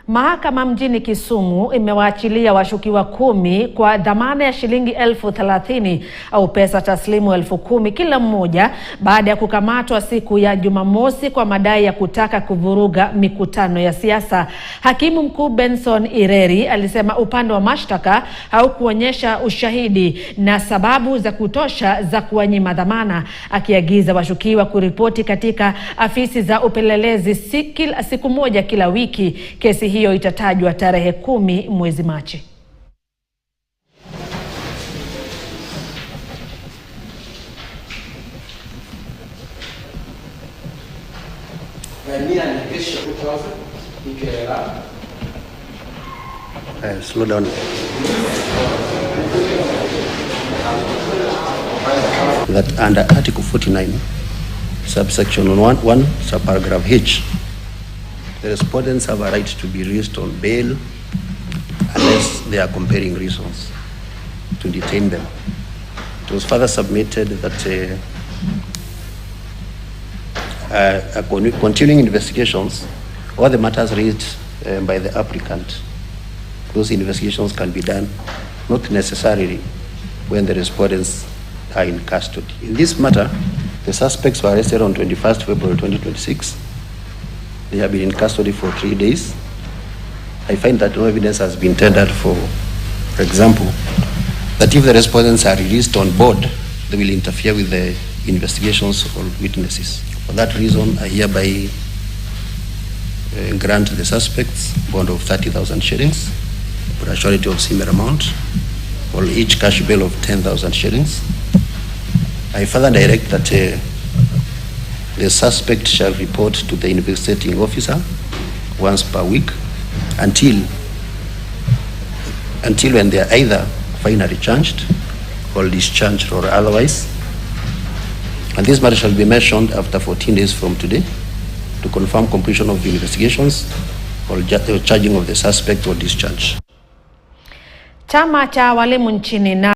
Mahakama mjini Kisumu imewaachilia washukiwa 10 kwa dhamana ya shilingi 30,000 au pesa taslimu 10,000 kila mmoja baada ya kukamatwa siku ya Jumamosi kwa madai ya kutaka kuvuruga mikutano ya siasa. Hakimu mkuu Benson Ireri alisema upande wa mashtaka haukuonyesha ushahidi na sababu za kutosha za kuwanyima dhamana, akiagiza washukiwa kuripoti katika afisi za upelelezi siku moja kila wiki. Kesi hiyo itatajwa tarehe 10 mwezi Machi. Slow down. That under Article 49, subsection 1, subparagraph H, the respondents have a right to be released on bail unless there are compelling reasons to detain them. It was further submitted that continuing investigations or the matters raised by the applicant, those investigations can be done not necessarily when the respondents are in custody. In this matter, the suspects were arrested on 21st February 2026. They have been in custody for 3 days. I find that no evidence has been tendered for example, that if the respondents are released on board, they will interfere with the investigations of witnesses. For that reason, I hereby grant the suspects bond of 30,000 shillings for a surety of similar amount, or each cash bail of 10,000 shillings. I further direct that the suspect shall report to the investigating officer once per week until when they are either finally charged or discharged or otherwise. And this matter shall be mentioned after 14 days from today to confirm completion of the investigations or charging of the suspect or discharge. Chama cha walimu nchini